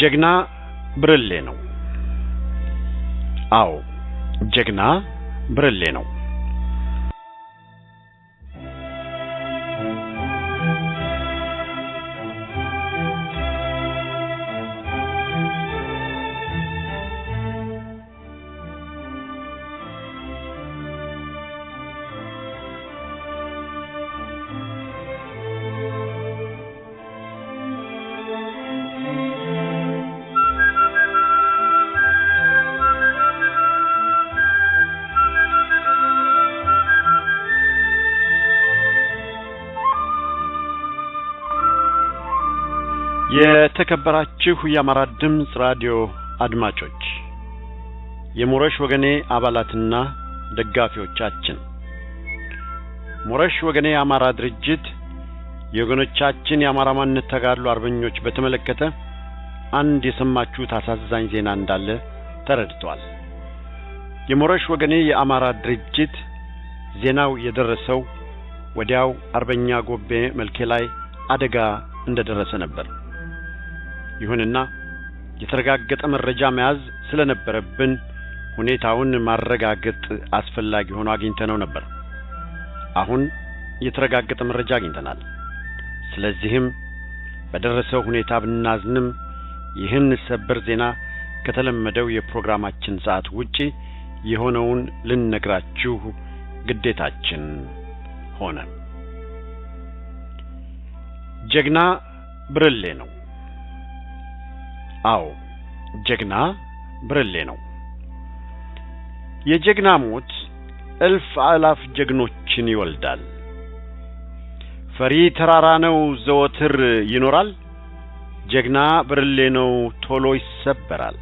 ጀግና ብርሌ ነው። አዎ ጀግና ብርሌ ነው። የተከበራችሁ የአማራ ድምጽ ራዲዮ አድማጮች፣ የሞረሽ ወገኔ አባላትና ደጋፊዎቻችን፣ ሞረሽ ወገኔ አማራ ድርጅት የወገኖቻችን የአማራ ማንነት ተጋድሎ አርበኞች በተመለከተ አንድ የሰማችሁት አሳዛኝ ዜና እንዳለ ተረድቷል። የሞረሽ ወገኔ የአማራ ድርጅት ዜናው የደረሰው ወዲያው አርበኛ ጎቤ መልኬ ላይ አደጋ እንደደረሰ ነበር። ይሁንና የተረጋገጠ መረጃ መያዝ ስለነበረብን ሁኔታውን ማረጋገጥ አስፈላጊ ሆኖ አግኝተነው ነበር። አሁን የተረጋገጠ መረጃ አግኝተናል። ስለዚህም በደረሰው ሁኔታ ብናዝንም ይህን ሰበር ዜና ከተለመደው የፕሮግራማችን ሰዓት ውጪ የሆነውን ልንነግራችሁ ግዴታችን ሆነ። ጀግና ብርሌ ነው። አዎ ጀግና ብርሌ ነው። የጀግና ሞት እልፍ አላፍ ጀግኖችን ይወልዳል። ፈሪ ተራራ ነው ዘወትር ይኖራል፣ ጀግና ብርሌ ነው ቶሎ ይሰበራል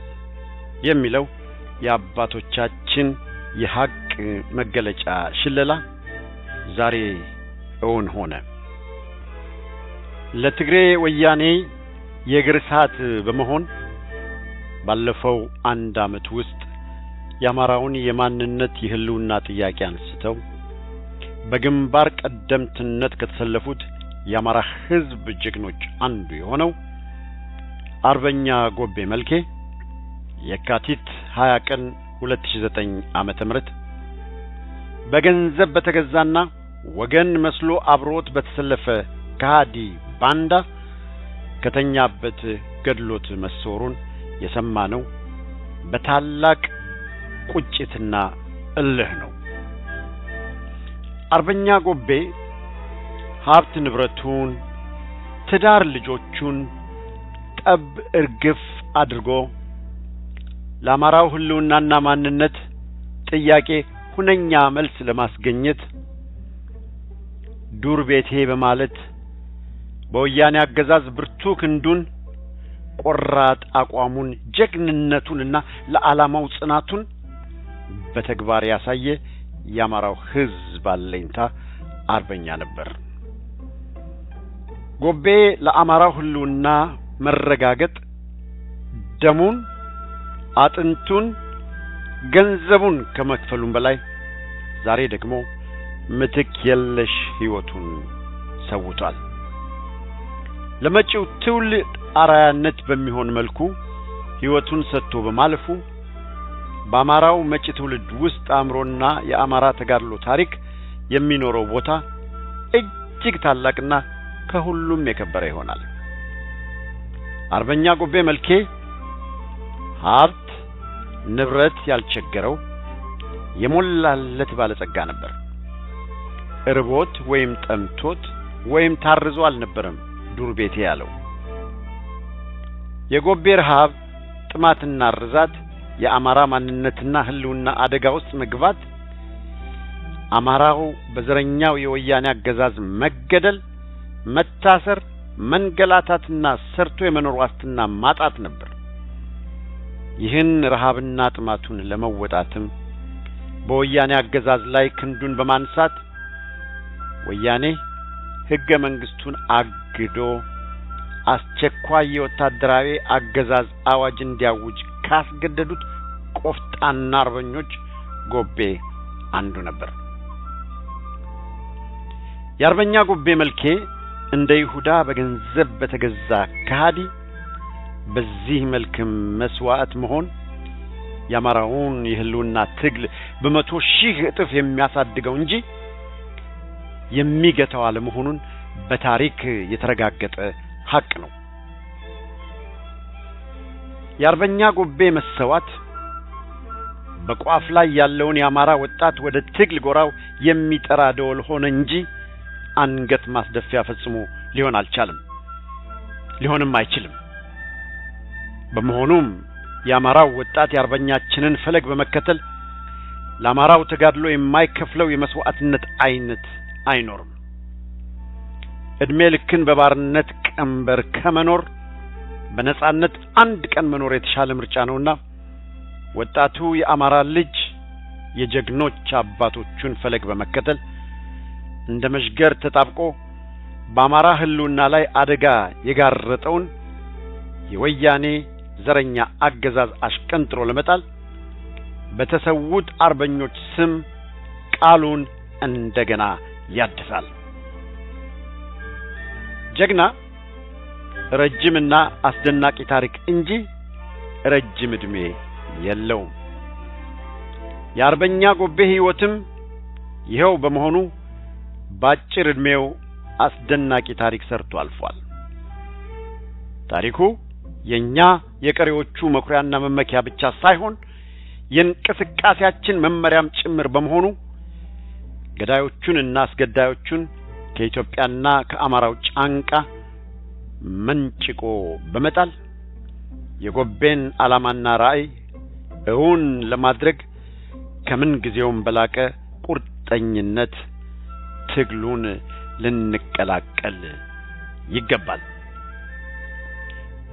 የሚለው የአባቶቻችን የሐቅ መገለጫ ሽለላ ዛሬ እውን ሆነ። ለትግሬ ወያኔ የእግር እሳት በመሆን ባለፈው አንድ ዓመት ውስጥ የአማራውን የማንነት የህልውና ጥያቄ አንስተው በግንባር ቀደምትነት ከተሰለፉት የአማራ ሕዝብ ጀግኖች አንዱ የሆነው አርበኛ ጎቤ መልኬ የካቲት 20 ቀን 2009 ዓመተ ምህረት በገንዘብ በተገዛና ወገን መስሎ አብሮት በተሰለፈ ከሃዲ ባንዳ ከተኛበት ገድሎት መሰወሩን የሰማነው በታላቅ ቁጭትና እልህ ነው። አርበኛ ጎቤ ሀብት ንብረቱን፣ ትዳር ልጆቹን ጠብ እርግፍ አድርጎ ለአማራው ህልውናና ማንነት ጥያቄ ሁነኛ መልስ ለማስገኘት ዱር ቤቴ በማለት በወያኔ አገዛዝ ብርቱ ክንዱን፣ ቆራጥ አቋሙን፣ ጀግንነቱንና ለዓላማው ጽናቱን በተግባር ያሳየ የአማራው ሕዝብ አለኝታ አርበኛ ነበር። ጎቤ ለአማራው ህልውና መረጋገጥ ደሙን፣ አጥንቱን፣ ገንዘቡን ከመክፈሉም በላይ ዛሬ ደግሞ ምትክ የለሽ ሕይወቱን ሰውቷል። ለመጪው ትውልድ አርአያነት በሚሆን መልኩ ሕይወቱን ሰጥቶ በማለፉ በአማራው መጪ ትውልድ ውስጥ አእምሮና የአማራ ተጋድሎ ታሪክ የሚኖረው ቦታ እጅግ ታላቅና ከሁሉም የከበረ ይሆናል። አርበኛ ጎቤ መልኬ ሀብት ንብረት ያልቸገረው የሞላለት ባለጸጋ ነበር። እርቦት ወይም ጠምቶት ወይም ታርዞ አልነበረም ዱር ቤቴ ያለው። የጎቤ ረሃብ፣ ጥማትና ርዛት፣ የአማራ ማንነትና ህልውና አደጋ ውስጥ መግባት፣ አማራው በዘረኛው የወያኔ አገዛዝ መገደል፣ መታሰር፣ መንገላታትና ሰርቶ የመኖር ዋስትና ማጣት ነበር። ይህን ረሃብና ጥማቱን ለመወጣትም በወያኔ አገዛዝ ላይ ክንዱን በማንሳት ወያኔ ሕገ መንግስቱን አግዶ አስቸኳይ የወታደራዊ አገዛዝ አዋጅ እንዲያውጅ ካስገደዱት ቆፍጣና አርበኞች ጎቤ አንዱ ነበር። የአርበኛ ጎቤ መልኬ እንደ ይሁዳ በገንዘብ በተገዛ ከሃዲ በዚህ መልክ መስዋዕት መሆን የአማራውን የህልውና ትግል በመቶ ሺህ እጥፍ የሚያሳድገው እንጂ የሚገታው አለመሆኑን በታሪክ የተረጋገጠ ሐቅ ነው። የአርበኛ ጎቤ መሰዋት በቋፍ ላይ ያለውን የአማራ ወጣት ወደ ትግል ጎራው የሚጠራ ደወል ሆነ እንጂ አንገት ማስደፊያ ፈጽሞ ሊሆን አልቻለም፣ ሊሆንም አይችልም። በመሆኑም የአማራው ወጣት የአርበኛችንን ፈለግ በመከተል ለአማራው ተጋድሎ የማይከፍለው የመስዋዕትነት አይነት አይኖርም። እድሜ ልክን በባርነት ቀንበር ከመኖር በነጻነት አንድ ቀን መኖር የተሻለ ምርጫ ነውና ወጣቱ የአማራ ልጅ የጀግኖች አባቶቹን ፈለግ በመከተል እንደ መሽገር ተጣብቆ በአማራ ህልውና ላይ አደጋ የጋረጠውን የወያኔ ዘረኛ አገዛዝ አሽቀንጥሮ ለመጣል በተሰውት አርበኞች ስም ቃሉን እንደገና ያድሳል። ጀግና ረጅምና አስደናቂ ታሪክ እንጂ ረጅም እድሜ የለውም። የአርበኛ ጎቤ ህይወትም ይሄው በመሆኑ ባጭር እድሜው አስደናቂ ታሪክ ሰርቶ አልፏል። ታሪኩ የኛ የቀሪዎቹ መኩሪያና መመኪያ ብቻ ሳይሆን የእንቅስቃሴያችን መመሪያም ጭምር በመሆኑ ገዳዮቹንና አስገዳዮቹን ከኢትዮጵያና ከአማራው ጫንቃ መንጭቆ በመጣል የጎቤን ዓላማና ራዕይ እውን ለማድረግ ከምን ጊዜውም በላቀ ቁርጠኝነት ትግሉን ልንቀላቀል ይገባል።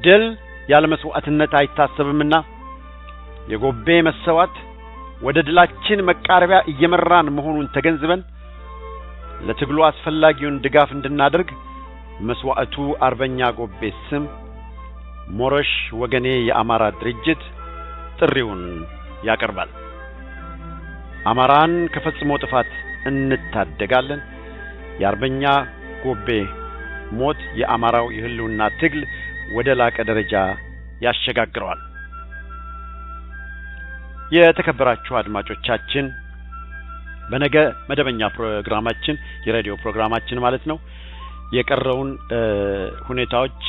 ድል ያለ መስዋዕትነት አይታሰብምና የጎቤ መሰዋት ወደ ድላችን መቃረቢያ እየመራን መሆኑን ተገንዝበን ለትግሉ አስፈላጊውን ድጋፍ እንድናደርግ መስዋዕቱ አርበኛ ጎቤ ስም ሞረሽ ወገኔ የአማራ ድርጅት ጥሪውን ያቀርባል። አማራን ከፈጽሞ ጥፋት እንታደጋለን። የአርበኛ ጎቤ ሞት የአማራው የህልውና ትግል ወደ ላቀ ደረጃ ያሸጋግረዋል። የተከበራችሁ አድማጮቻችን በነገ መደበኛ ፕሮግራማችን የሬዲዮ ፕሮግራማችን ማለት ነው የቀረውን ሁኔታዎች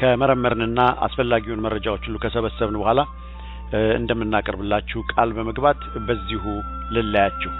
ከመረመርንና አስፈላጊውን መረጃዎች ሁሉ ከሰበሰብን በኋላ እንደምናቀርብላችሁ ቃል በመግባት በዚሁ ልለያችሁ።